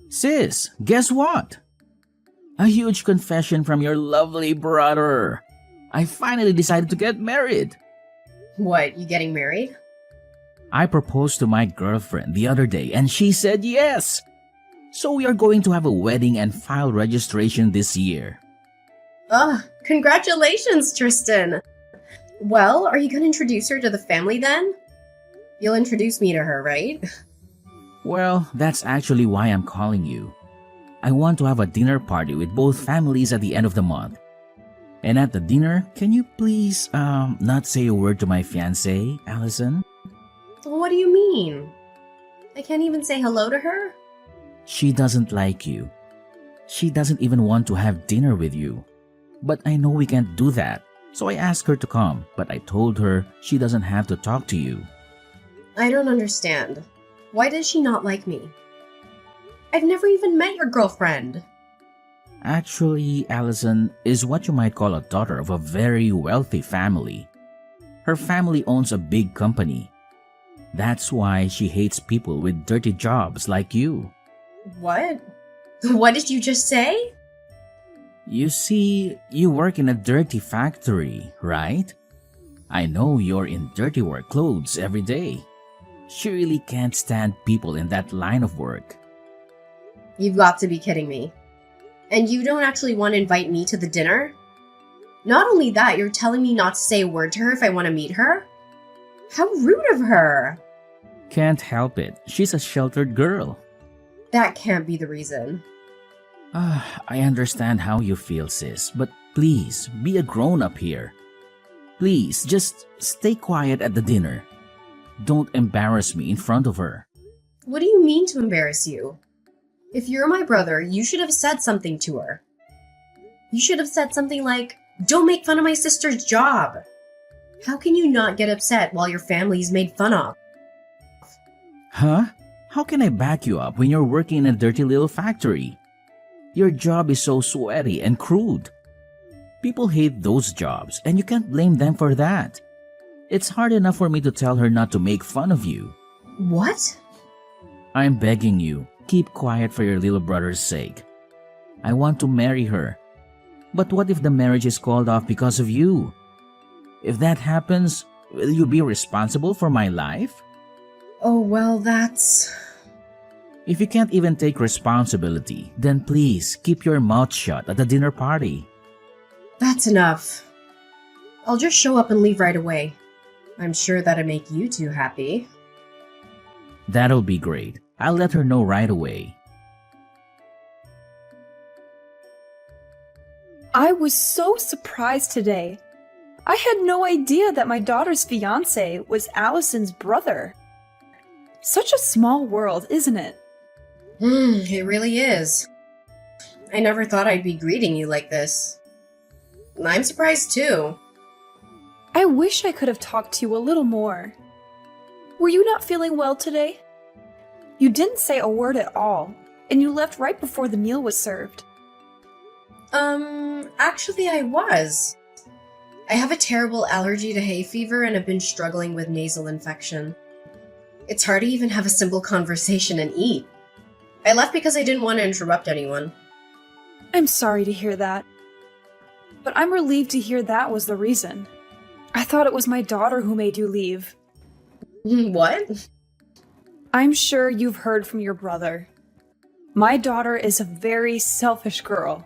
Sis, guess what? A huge confession from your lovely brother. I finally decided to get married. What, you getting married? I proposed to my girlfriend the other day and she said yes. So we are going to have a wedding and file registration this year. Congratulations, Tristan. Well, are you going to introduce her to the family then? You'll introduce me to her, right? Well, that's actually why I'm calling you. I want to have a dinner party with both families at the end of the month. And at the dinner, can you please, not say a word to my fiancée, Allison? What do you mean? I can't even say hello to her? She doesn't like you. She doesn't even want to have dinner with you. But I know we can't do that. So I asked her to come, but I told her she doesn't have to talk to you. I don't understand. Why does she not like me? I've never even met your girlfriend. Actually, Allison is what you might call a daughter of a very wealthy family. Her family owns a big company. That's why she hates people with dirty jobs like you. What? What did you just say? You see, you work in a dirty factory, right? I know you're in dirty work clothes every day. She really can't stand people in that line of work. You've got to be kidding me. And you don't actually want to invite me to the dinner? Not only that, you're telling me not to say a word to her if I want to meet her? How rude of her! Can't help it. She's a sheltered girl. That can't be the reason. I understand how you feel, sis, but please, be a grown-up here. Please, just stay quiet at the dinner. Don't embarrass me in front of her. What do you mean to embarrass you? If you're my brother, you should have said something to her. You should have said something like, "Don't make fun of my sister's job." How can you not get upset while your family's made fun of? Huh? How can I back you up when you're working in a dirty little factory? Your job is so sweaty and crude. People hate those jobs, and you can't blame them for that. It's hard enough for me to tell her not to make fun of you. What? I'm begging you, keep quiet for your little brother's sake. I want to marry her. But what if the marriage is called off because of you? If that happens, will you be responsible for my life? Oh, well, that's... If you can't even take responsibility, then please keep your mouth shut at the dinner party. That's enough. I'll just show up and leave right away. I'm sure that'll make you two happy. That'll be great. I'll let her know right away. I was so surprised today. I had no idea that my daughter's fiancé was Allison's brother. Such a small world, isn't it? It really is. I never thought I'd be greeting you like this. I'm surprised too. I wish I could have talked to you a little more. Were you not feeling well today? You didn't say a word at all, and you left right before the meal was served. Actually I was. I have a terrible allergy to hay fever and have been struggling with nasal infection. It's hard to even have a simple conversation and eat. I left because I didn't want to interrupt anyone. I'm sorry to hear that. But I'm relieved to hear that was the reason. I thought it was my daughter who made you leave. What? I'm sure you've heard from your brother. My daughter is a very selfish girl.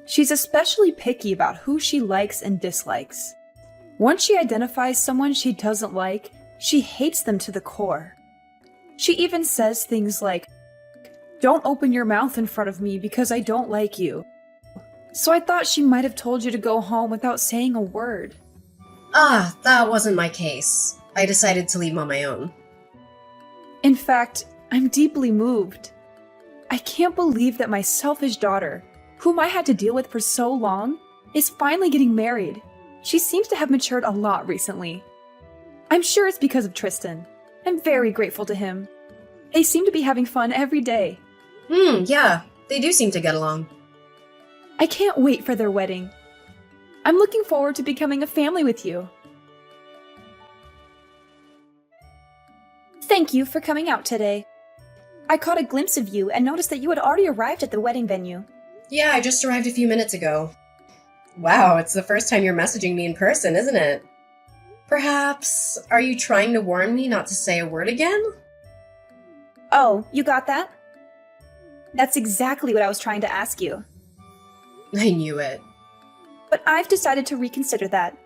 She's especially picky about who she likes and dislikes. Once she identifies someone she doesn't like, she hates them to the core. She even says things like, "Don't open your mouth in front of me because I don't like you." So I thought she might have told you to go home without saying a word. That wasn't my case. I decided to leave on my own. In fact, I'm deeply moved. I can't believe that my selfish daughter, whom I had to deal with for so long, is finally getting married. She seems to have matured a lot recently. I'm sure it's because of Tristan. I'm very grateful to him. They seem to be having fun every day. Yeah, they do seem to get along. I can't wait for their wedding. I'm looking forward to becoming a family with you. Thank you for coming out today. I caught a glimpse of you and noticed that you had already arrived at the wedding venue. Yeah, I just arrived a few minutes ago. Wow, it's the first time you're messaging me in person, isn't it? Perhaps, are you trying to warn me not to say a word again? Oh, you got that? That's exactly what I was trying to ask you. I knew it. But I've decided to reconsider that.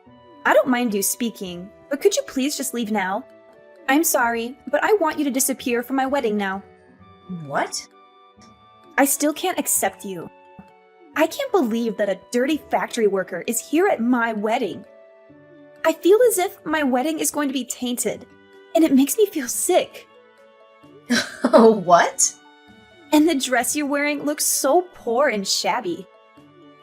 I don't mind you speaking, but could you please just leave now? I'm sorry, but I want you to disappear from my wedding now. What? I still can't accept you. I can't believe that a dirty factory worker is here at my wedding. I feel as if my wedding is going to be tainted, and it makes me feel sick. Oh, what? And the dress you're wearing looks so poor and shabby.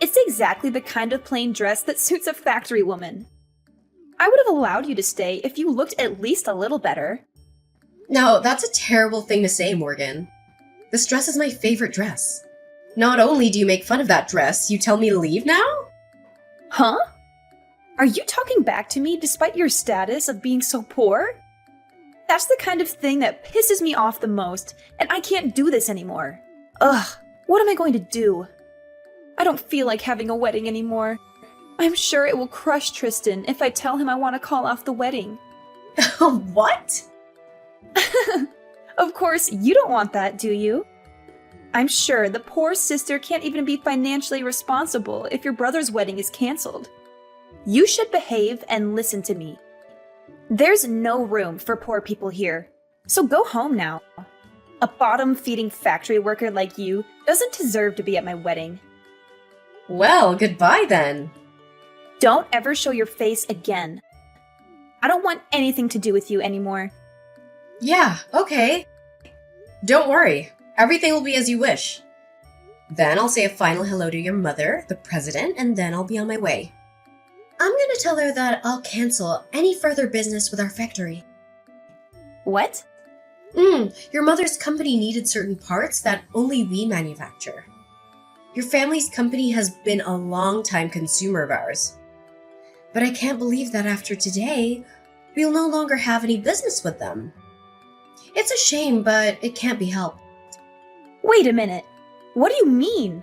It's exactly the kind of plain dress that suits a factory woman. I would have allowed you to stay if you looked at least a little better. No, that's a terrible thing to say, Morgan. This dress is my favorite dress. Not only do you make fun of that dress, you tell me to leave now? Huh? Are you talking back to me despite your status of being so poor? That's the kind of thing that pisses me off the most, and I can't do this anymore. Ugh, what am I going to do? I don't feel like having a wedding anymore. I'm sure it will crush Tristan if I tell him I want to call off the wedding. What? Of course, you don't want that, do you? I'm sure the poor sister can't even be financially responsible if your brother's wedding is canceled. You should behave and listen to me. There's no room for poor people here, so go home now. A bottom-feeding factory worker like you doesn't deserve to be at my wedding. Well, goodbye then. Don't ever show your face again. I don't want anything to do with you anymore. Yeah, okay. Don't worry. Everything will be as you wish. Then I'll say a final hello to your mother, the president, and then I'll be on my way. I'm gonna tell her that I'll cancel any further business with our factory. What? Your mother's company needed certain parts that only we manufacture. Your family's company has been a long-time consumer of ours. But I can't believe that after today, we'll no longer have any business with them. It's a shame, but it can't be helped. Wait a minute. What do you mean?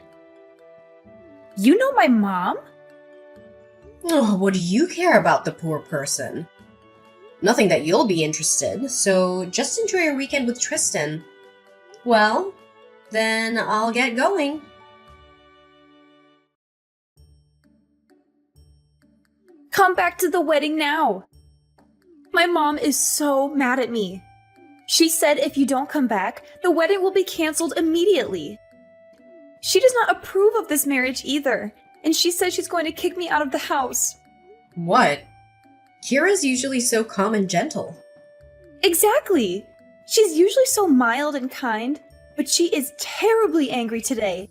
You know my mom? Oh, what do you care about the poor person? Nothing that you'll be interested, so just enjoy your weekend with Tristan. Well, then I'll get going. Come back to the wedding now. My mom is so mad at me. She said if you don't come back, the wedding will be canceled immediately. She does not approve of this marriage either, and she says she's going to kick me out of the house. What? Kira's usually so calm and gentle. Exactly. She's usually so mild and kind, but she is terribly angry today.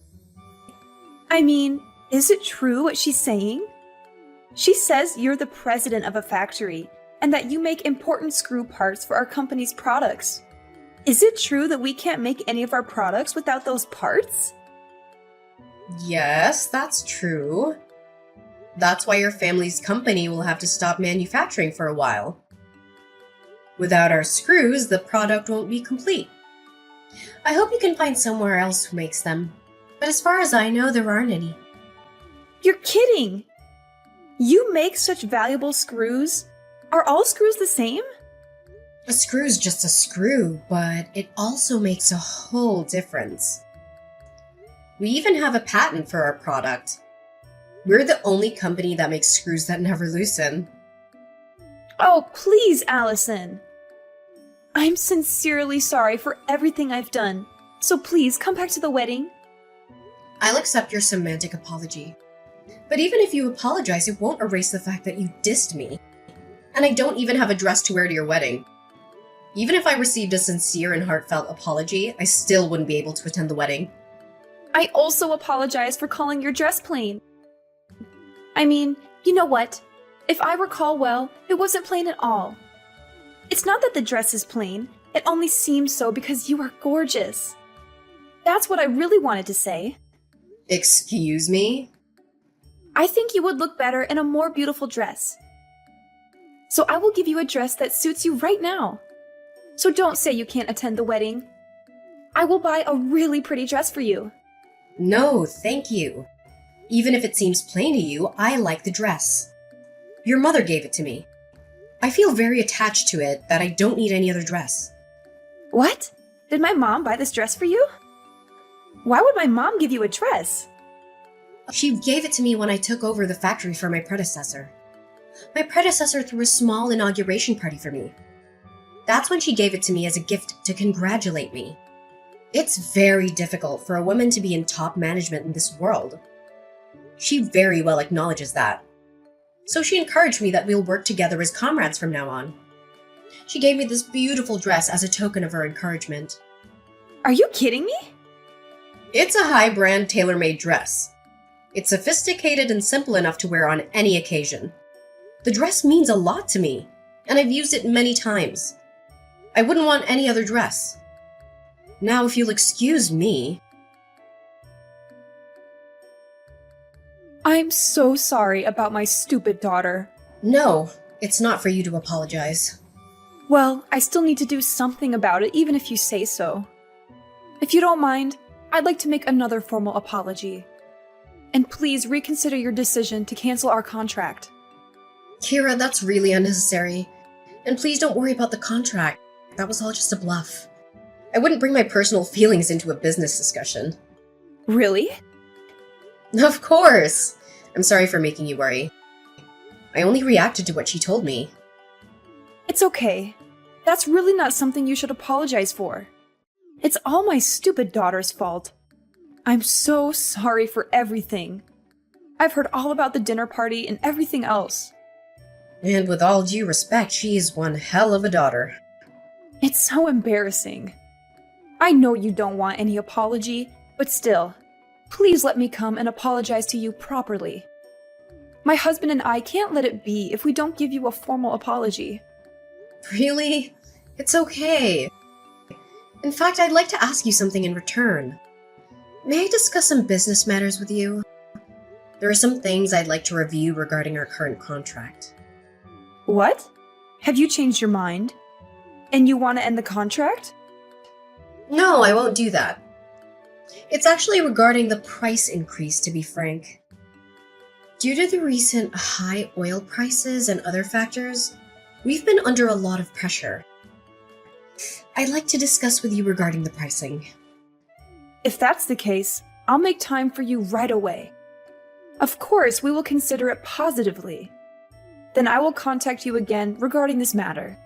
I mean, is it true what she's saying? She says you're the president of a factory and that you make important screw parts for our company's products. Is it true that we can't make any of our products without those parts? Yes, that's true. That's why your family's company will have to stop manufacturing for a while. Without our screws, the product won't be complete. I hope you can find somewhere else who makes them. But as far as I know, there aren't any. You're kidding! You make such valuable screws? Are all screws the same? A screw's just a screw, but it also makes a whole difference. We even have a patent for our product. We're the only company that makes screws that never loosen. Oh, please, Allison. I'm sincerely sorry for everything I've done. So please, come back to the wedding. I'll accept your semantic apology. But even if you apologize, it won't erase the fact that you dissed me. And I don't even have a dress to wear to your wedding. Even if I received a sincere and heartfelt apology, I still wouldn't be able to attend the wedding. I also apologize for calling your dress plain. I mean, you know what? If I recall well, it wasn't plain at all. It's not that the dress is plain, it only seems so because you are gorgeous. That's what I really wanted to say. Excuse me? I think you would look better in a more beautiful dress. So I will give you a dress that suits you right now. So don't say you can't attend the wedding. I will buy a really pretty dress for you. No, thank you. Even if it seems plain to you, I like the dress. Your mother gave it to me. I feel very attached to it that I don't need any other dress. What? Did my mom buy this dress for you? Why would my mom give you a dress? She gave it to me when I took over the factory for my predecessor. My predecessor threw a small inauguration party for me. That's when she gave it to me as a gift to congratulate me. It's very difficult for a woman to be in top management in this world. She very well acknowledges that. So she encouraged me that we'll work together as comrades from now on. She gave me this beautiful dress as a token of her encouragement. Are you kidding me? It's a high-brand tailor-made dress. It's sophisticated and simple enough to wear on any occasion. The dress means a lot to me, and I've used it many times. I wouldn't want any other dress. Now, if you'll excuse me... I'm so sorry about my stupid daughter. No, it's not for you to apologize. Well, I still need to do something about it, even if you say so. If you don't mind, I'd like to make another formal apology. And please reconsider your decision to cancel our contract. Kira, that's really unnecessary. And please don't worry about the contract. That was all just a bluff. I wouldn't bring my personal feelings into a business discussion. Really? Of course! I'm sorry for making you worry. I only reacted to what she told me. It's okay. That's really not something you should apologize for. It's all my stupid daughter's fault. I'm so sorry for everything. I've heard all about the dinner party and everything else. And with all due respect, she's one hell of a daughter. It's so embarrassing. I know you don't want any apology, but still, please let me come and apologize to you properly. My husband and I can't let it be if we don't give you a formal apology. Really? It's okay. In fact, I'd like to ask you something in return. May I discuss some business matters with you? There are some things I'd like to review regarding our current contract. What? Have you changed your mind? And you want to end the contract? No, I won't do that. It's actually regarding the price increase, to be frank. Due to the recent high oil prices and other factors, we've been under a lot of pressure. I'd like to discuss with you regarding the pricing. If that's the case, I'll make time for you right away. Of course, we will consider it positively. Then I will contact you again regarding this matter.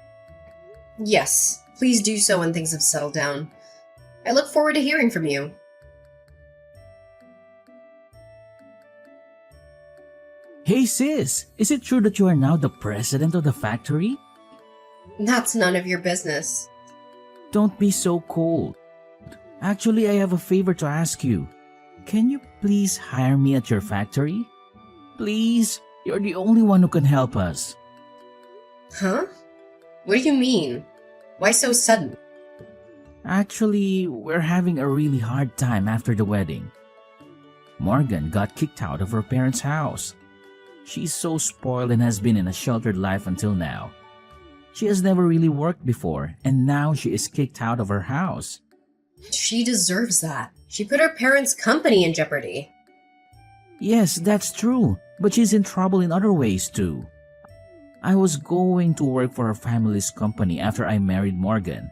Yes, please do so when things have settled down. I look forward to hearing from you. Hey sis, is it true that you are now the president of the factory? That's none of your business. Don't be so cold. Actually, I have a favor to ask you. Can you please hire me at your factory? Please, you're the only one who can help us. Huh? What do you mean? Why so sudden? Actually, we're having a really hard time after the wedding. Morgan got kicked out of her parents' house. She's so spoiled and has been in a sheltered life until now. She has never really worked before, and now she is kicked out of her house. She deserves that. She put her parents' company in jeopardy. Yes, that's true, but she's in trouble in other ways too. I was going to work for her family's company after I married Morgan.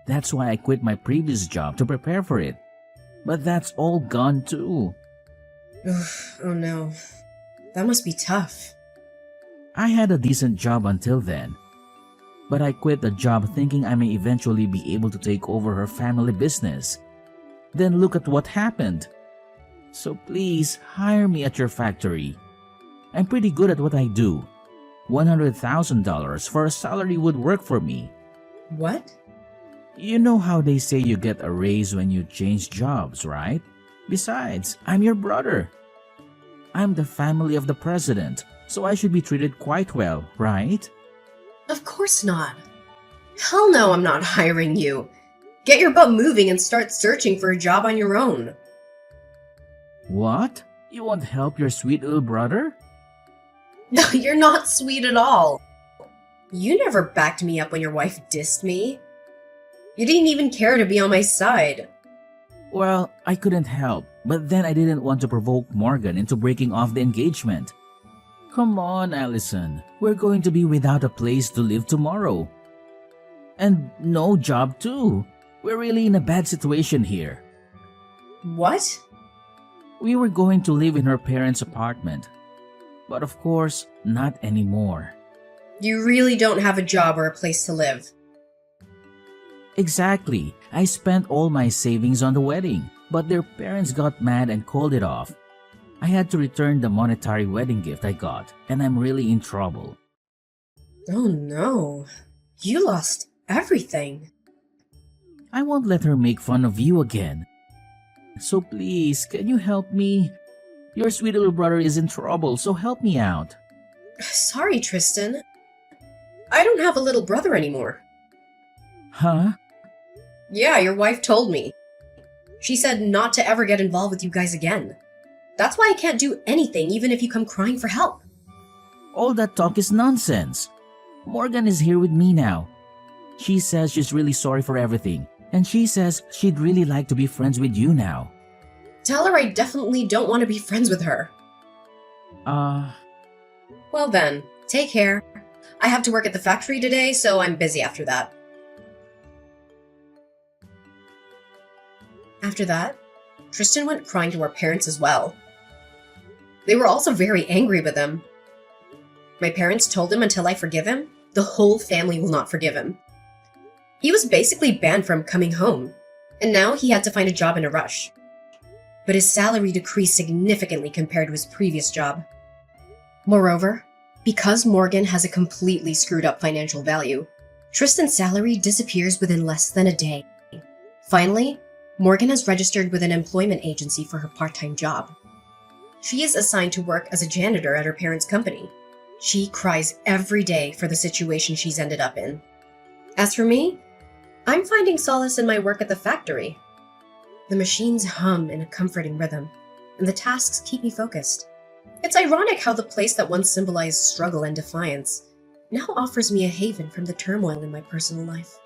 That's why I quit my previous job to prepare for it. But that's all gone too. Oh no. That must be tough. I had a decent job until then. But I quit the job thinking I may eventually be able to take over her family business. Then look at what happened. So please hire me at your factory. I'm pretty good at what I do. $100,000 for a salary would work for me. What? You know how they say you get a raise when you change jobs, right? Besides, I'm your brother. I'm the family of the president, so I should be treated quite well, right? Of course not. Hell no, I'm not hiring you. Get your butt moving and start searching for a job on your own. What? You won't help your sweet little brother? No, you're not sweet at all. You never backed me up when your wife dissed me. You didn't even care to be on my side. Well, I couldn't help, but then I didn't want to provoke Morgan into breaking off the engagement. Come on, Allison. We're going to be without a place to live tomorrow. And no job too. We're really in a bad situation here. What? We were going to live in her parents' apartment. But of course, not anymore. You really don't have a job or a place to live. Exactly. I spent all my savings on the wedding, but their parents got mad and called it off. I had to return the monetary wedding gift I got, and I'm really in trouble. Oh no. You lost everything. I won't let her make fun of you again. So please, can you help me? Your sweet little brother is in trouble, so help me out. Sorry, Tristan. I don't have a little brother anymore. Huh? Yeah, your wife told me. She said not to ever get involved with you guys again. That's why I can't do anything even if you come crying for help. All that talk is nonsense. Morgan is here with me now. She says she's really sorry for everything, and she says she'd really like to be friends with you now. Tell her I definitely don't want to be friends with her. Well then, take care. I have to work at the factory today, so I'm busy after that. After that, Tristan went crying to our parents as well. They were also very angry with him. My parents told him until I forgive him, the whole family will not forgive him. He was basically banned from coming home, and now he had to find a job in a rush. But his salary decreased significantly compared to his previous job. Moreover, because Morgan has a completely screwed up financial value, Tristan's salary disappears within less than a day. Finally, Morgan has registered with an employment agency for her part-time job. She is assigned to work as a janitor at her parents' company. She cries every day for the situation she's ended up in. As for me, I'm finding solace in my work at the factory. The machines hum in a comforting rhythm, and the tasks keep me focused. It's ironic how the place that once symbolized struggle and defiance now offers me a haven from the turmoil in my personal life.